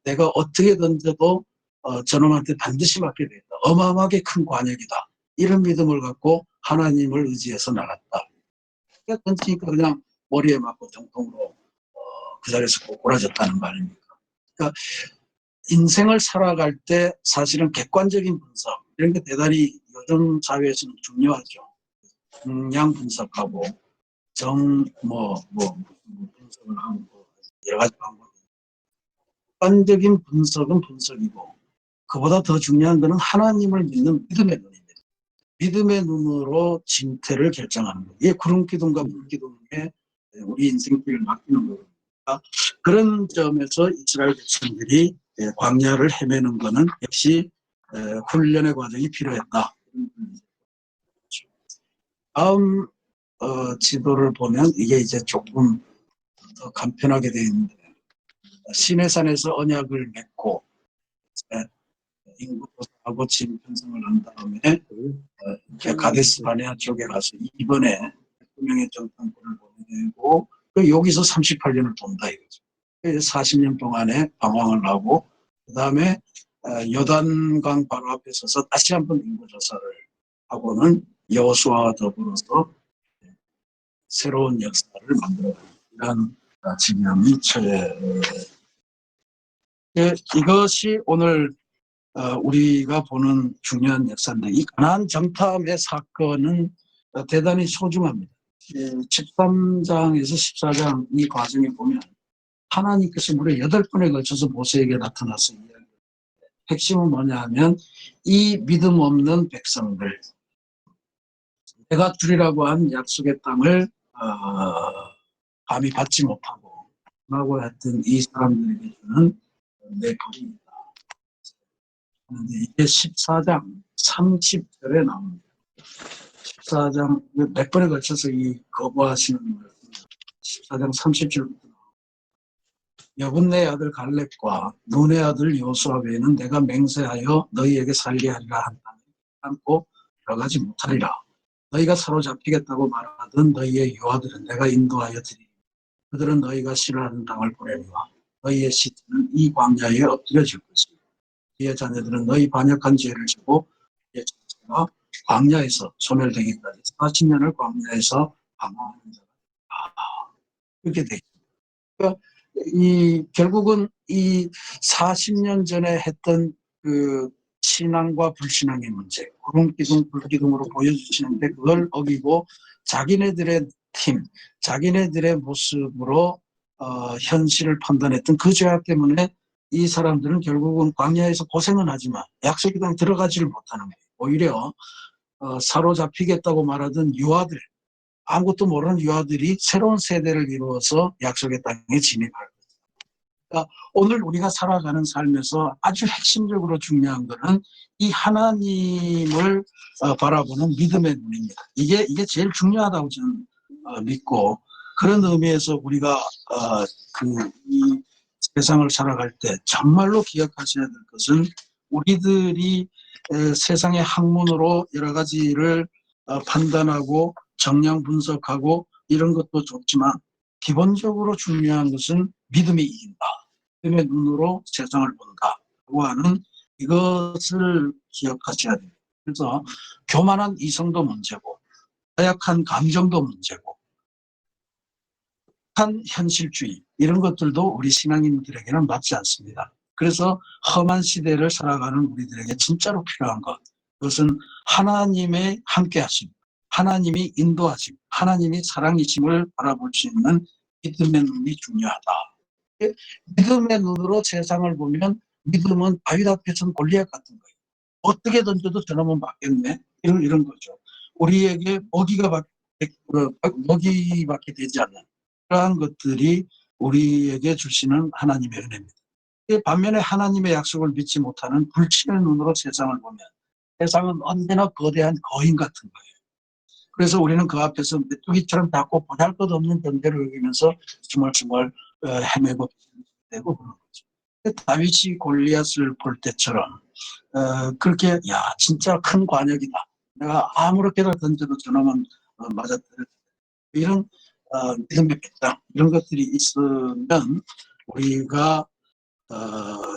내가 어떻게 던져도 저놈한테 반드시 맞게 되겠다. 어마어마하게 큰 관역이다. 이런 믿음을 갖고 하나님을 의지해서 나갔다. 던지니까 그냥 머리에 맞고 정통으로 그 자리에서 꼬꾸라졌다는 거 아닙니까? 그러니까 인생을 살아갈 때 사실은 객관적인 분석 이런 게 대단히 요즘 사회에서는 중요하죠. 정량 분석하고 분석을 하고 여러 가지 방법이 객관적인 분석은 분석이고 그보다 더 중요한 것은 하나님을 믿는 믿음의 눈입니다. 믿음의 눈으로 진퇴를 결정하는 거예요. 이게 구름기둥과 물기둥에 우리 인생길을 맡기는 거니까 그런 점에서 이스라엘 백성들이 광야를 헤매는 것은 역시 훈련의 과정이 필요했다. 다음 지도를 보면 이게 이제 조금 더 간편하게 되어 있는데 시내산에서 언약을 맺고 인구조사하고 지금 편성을 한 다음에 가데스 바네아 쪽에 가서 이번에 대통령의 정탐꾼을 보내고 여기서 38년을 돈다 이거죠. 40년 동안에 방황을 하고 그 다음에 요단강 바로 앞에 서서 다시 한번 인구조사를 하고는 여호수아와 더불어서 새로운 역사를 만들어가는 이런 지명이 처해. 이것이 오늘 우리가 보는 중요한 역사인데, 이 가나안 정탐의 사건은 대단히 소중합니다. 13장에서 14장 이 과정에 보면 하나님께서 무려 8번에 걸쳐서 모세에게 나타나서 이야기합니다. 핵심은 뭐냐 하면 이 믿음 없는 백성들, 내가 주리라고 한 약속의 땅을 감히 받지 못하고 라고 했던 이 사람들에게 주는 내 법입니다. 이게 14장 30절에 나옵니다. 14장 몇 번에 걸쳐서 이 거부하시는 거예요. 14장 30절부터 여분네 아들 갈렙과 눈의 아들 여호수아 외에는 내가 맹세하여 너희에게 살게 하리라 한 땅에 않고 들어가지 못하리라. 너희가 사로잡히겠다고 말하던 너희의 요아들은 내가 인도하여 드리리. 그들은 너희가 싫어하는 땅을 보내리와 너희의 시체는 이 광야에 엎드려질 것이며 너희의 자녀들은 너희 반역한 죄를 지고 너희의 자체가 광야에서 소멸되기까지 40년을 광야에서 방황하는 자가 그렇게 되죠. 그러니까 결국은 이 40년 전에 했던 그 신앙과 불신앙의 문제, 구름기둥, 불기둥으로 보여주시는데 그걸 어기고 자기네들의 팀, 자기네들의 모습으로 현실을 판단했던 그 죄악 때문에 이 사람들은 결국은 광야에서 고생은 하지만 약속의 땅에 들어가지를 못하는 거예요. 오히려 사로잡히겠다고 말하던 유아들, 아무것도 모르는 유아들이 새로운 세대를 이루어서 약속의 땅에 진입할 거예요. 그러니까 오늘 우리가 살아가는 삶에서 아주 핵심적으로 중요한 것은 이 하나님을 바라보는 믿음의 눈입니다. 이게 제일 중요하다고 저는 믿고, 그런 의미에서 우리가 이 세상을 살아갈 때 정말로 기억하셔야 될 것은 우리들이 세상의 학문으로 여러 가지를 판단하고 정량 분석하고 이런 것도 좋지만 기본적으로 중요한 것은 믿음이 이긴다. 믿음의 눈으로 세상을 본다고 하는 이것을 기억하셔야 됩니다. 그래서 교만한 이성도 문제고 나약한 감정도 문제고 한 현실주의 이런 것들도 우리 신앙인들에게는 맞지 않습니다. 그래서 험한 시대를 살아가는 우리들에게 진짜로 필요한 것, 그것은 하나님의 함께하심, 하나님이 인도하심, 하나님이 사랑이심을 바라볼 수 있는 믿음의 눈이 중요하다. 믿음의 눈으로 세상을 보면 믿음은 다윗 앞에서는 골리앗 같은 거예요. 어떻게 던져도 저놈은 맞겠네. 이런 거죠. 우리에게 먹이밖에 되지 않는 그러한 것들이 우리에게 주시는 하나님의 은혜입니다. 반면에 하나님의 약속을 믿지 못하는 불신의 눈으로 세상을 보면 세상은 언제나 거대한 거인 같은 거예요. 그래서 우리는 그 앞에서 메뚜기처럼 닫고 보잘것없는 존재를 여기면서 스멀스멀 헤매고 되고 그런 거죠. 다윗이 골리앗을 볼 때처럼 그렇게 야 진짜 큰 관역이다. 내가 아무렇게나 던져도 저놈은 맞아떨어진다. 이런 믿음의 배짱 이런 것들이 있으면 우리가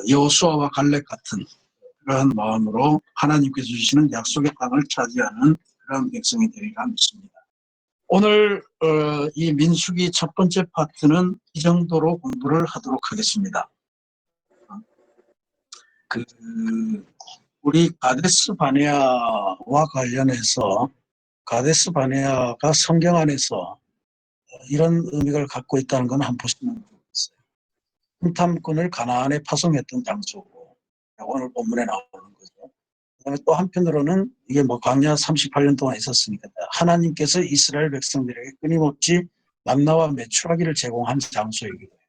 여호수아와 갈렙 같은 그러한 마음으로 하나님께서 주시는 약속의 땅을 차지하는 그런 백성이 되리라 믿습니다. 오늘 이 민수기 첫 번째 파트는 이 정도로 공부를 하도록 하겠습니다. 우리 가데스 바네아와 관련해서 가데스 바네아가 성경 안에서 이런 의미를 갖고 있다는 건 한번 보시면 좋겠어요. 탐꾼을 가나안에 파송했던 장소고 오늘 본문에 나오는 거죠. 그다음에 또 한편으로는 이게 광야 38년 동안 있었으니까 하나님께서 이스라엘 백성들에게 끊임없이 만나와 메추라기를 제공한 장소이기도 해요.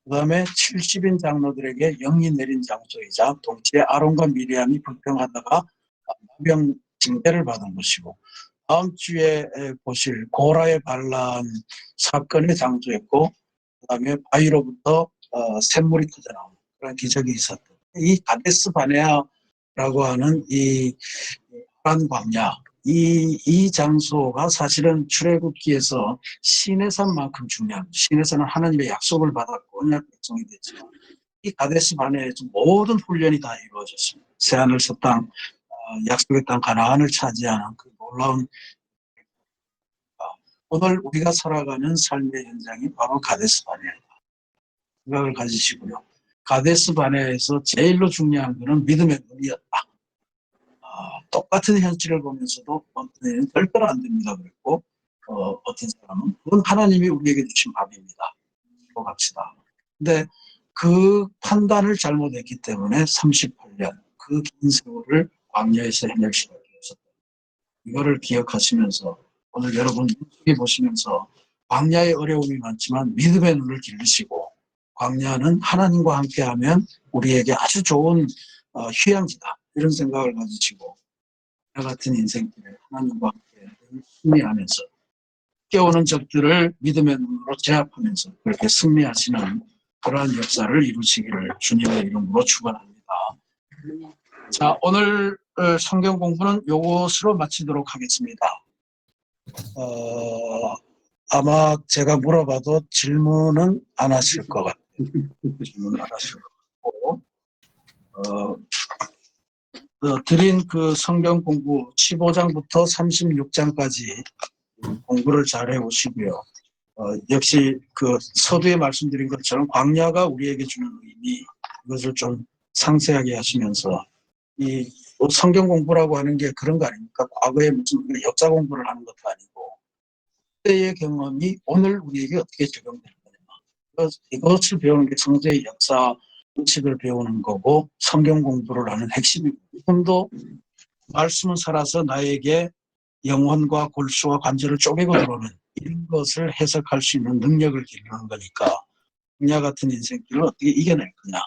그다음에 70인 장로들에게 영이 내린 장소이자 동시에 아론과 미리암이 불평하다가 나병 징계를 받은 것이고 다음 주에 보실 고라의 반란 사건의 장소였고 그다음에 바위로부터 샘물이 터져나오는 그런 기적이 있었던 이 가데스 바네아라고 하는 이 파란 광야 이 장소가 사실은 출애굽기에서 시내산만큼 중요합니다. 시내산은 하나님의 약속을 받았고 언약 백성이 됐지만 이 가데스 바네아에서 모든 훈련이 다 이루어졌습니다. 새하늘서 땅 약속의 땅 가나안을 차지하는 그 놀라운 오늘 우리가 살아가는 삶의 현장이 바로 가데스 바네아다 생각을 가지시고요. 가데스 바네아에서 제일로 중요한 것은 믿음의 눈이었다. 똑같은 현실을 보면서도 어떤 애는 절대로 안 됩니다 그랬고 어떤 사람은 그건 하나님이 우리에게 주신 밥입니다. 로 갑시다. 근데 그 판단을 잘못했기 때문에 38년 그 긴 세월을 광야에서 해낼 수밖에 없었다. 이거를 기억하시면서 오늘 여러분 눈속에 보시면서 광야의 어려움이 많지만 믿음의 눈을 길르시고 광야는 하나님과 함께하면 우리에게 아주 좋은 휴양지다 이런 생각을 가지시고 나 같은 인생길에 하나님과 함께 승리하면서 깨우는 적들을 믿음의 눈으로 제압하면서 그렇게 승리하시는 그러한 역사를 이루시기를 주님의 이름으로 축원합니다. 자, 오늘 성경 공부는 요것으로 마치도록 하겠습니다. 아마 제가 물어봐도 질문은 안 하실 것 같아요. 질문 안 하실 것 같고 드린 그 성경 공부 15장부터 36장까지 공부를 잘 해오시고요. 역시 그 서두에 말씀드린 것처럼 광야가 우리에게 주는 의미 이것을 좀 상세하게 하시면서 이 성경 공부라고 하는 게 그런 거 아닙니까? 과거에 무슨 역사 공부를 하는 것도 아니고 그때의 경험이 오늘 우리에게 어떻게 적용될 거냐. 이것을 배우는 게 성서의 역사 원칙을 배우는 거고 성경 공부를 하는 핵심입니다. 지금도 말씀은 살아서 나에게 영혼과 골수와 관절을 쪼개고 들어오는 이런 것을 해석할 수 있는 능력을 기르는 거니까 광야 같은 인생길을 어떻게 이겨낼 거냐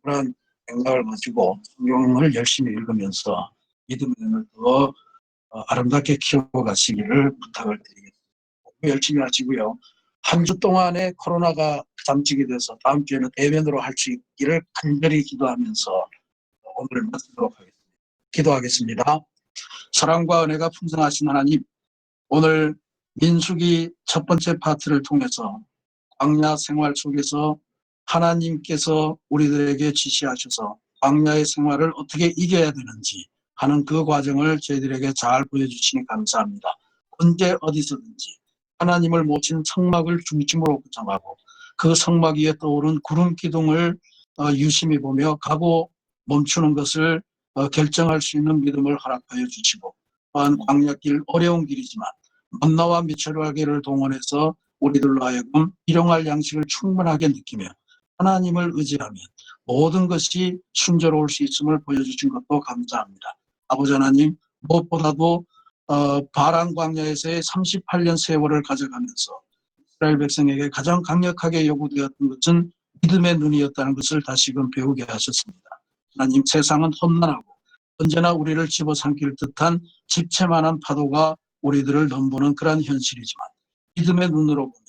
그런 생각을 가지고 성경을 열심히 읽으면서 믿음을 더 아름답게 키워가시기를 부탁을 드리겠습니다. 열심히 하시고요. 한 주 동안에 코로나가 잠식이 돼서 다음 주에는 대면으로 할 수 있기를 간절히 기도하면서 오늘 마치도록 하겠습니다. 기도하겠습니다. 사랑과 은혜가 풍성하신 하나님, 오늘 민수기 첫 번째 파트를 통해서 광야 생활 속에서 하나님께서 우리들에게 지시하셔서 광야의 생활을 어떻게 이겨야 되는지 하는 그 과정을 저희들에게 잘 보여주시니 감사합니다. 언제 어디서든지 하나님을 모신 성막을 중심으로 구성하고 그 성막 위에 떠오른 구름 기둥을 유심히 보며 가고 멈추는 것을 결정할 수 있는 믿음을 허락하여 주시고 또한 광야길 어려운 길이지만 만나와 미철화계를 동원해서 우리들로 하여금 일용할 양식을 충분하게 느끼며 하나님을 의지하면 모든 것이 순조로울 수 있음을 보여주신 것도 감사합니다. 아버지 하나님 무엇보다도 바란 광야에서의 38년 세월을 가져가면서 이스라엘 백성에게 가장 강력하게 요구되었던 것은 믿음의 눈이었다는 것을 다시금 배우게 하셨습니다. 하나님 세상은 험난하고 언제나 우리를 집어삼킬 듯한 집채만한 파도가 우리들을 넘보는 그러한 현실이지만 믿음의 눈으로 보면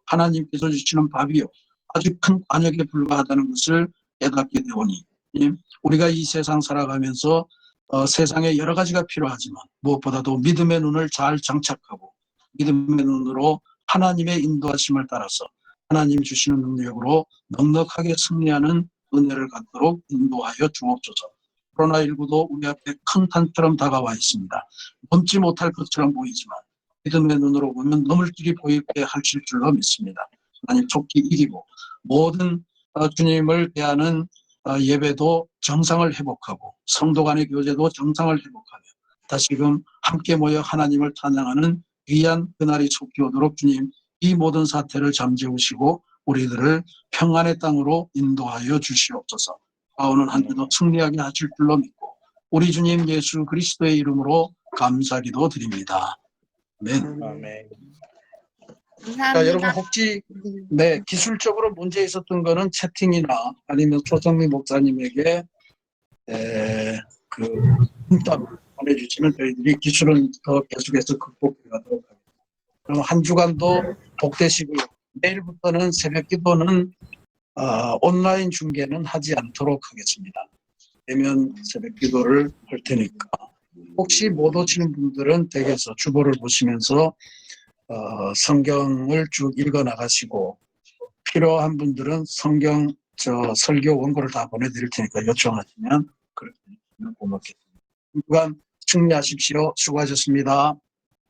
하나님께서 주시는 밥이요 아주 큰 관역에 불과하다는 것을 깨닫게 되오니 우리가 이 세상 살아가면서 세상에 여러 가지가 필요하지만 무엇보다도 믿음의 눈을 잘 장착하고 믿음의 눈으로 하나님의 인도하심을 따라서 하나님 주시는 능력으로 넉넉하게 승리하는 은혜를 갖도록 인도하여 주옵소서. 코로나19도 우리 앞에 큰 탄처럼 다가와 있습니다. 넘지 못할 것처럼 보이지만 믿음의 눈으로 보면 넘을 길이 보이게 하실 줄로 믿습니다. 하나님 속히 이기고 모든 주님을 대하는 예배도 정상을 회복하고 성도 간의 교제도 정상을 회복하며 다시금 함께 모여 하나님을 찬양하는 귀한 그날이 속히 오도록 주님 이 모든 사태를 잠재우시고 우리들을 평안의 땅으로 인도하여 주시옵소서. 오늘 한 주도 승리하게 하실 줄로 믿고 우리 주님 예수 그리스도의 이름으로 감사기도 드립니다. 아멘. 아멘. 감사합니다. 자, 여러분 혹시 기술적으로 문제 있었던 거는 채팅이나 아니면 조성미 목사님에게 그 문자로 보내주시면 저희들이 기술은 더 계속해서 극복해 가도록 하겠습니다. 그럼 한 주간도 복되시고요. 내일부터는 새벽 기도는 온라인 중계는 하지 않도록 하겠습니다. 대면 새벽 기도를 할 테니까 혹시 못 오시는 분들은 댁에서 주보를 보시면서 성경을 쭉 읽어 나가시고 필요한 분들은 성경 설교 원고를 다 보내드릴 테니까 요청하시면 그렇게 고맙겠습니다. 주간 승리하십시오. 수고하셨습니다.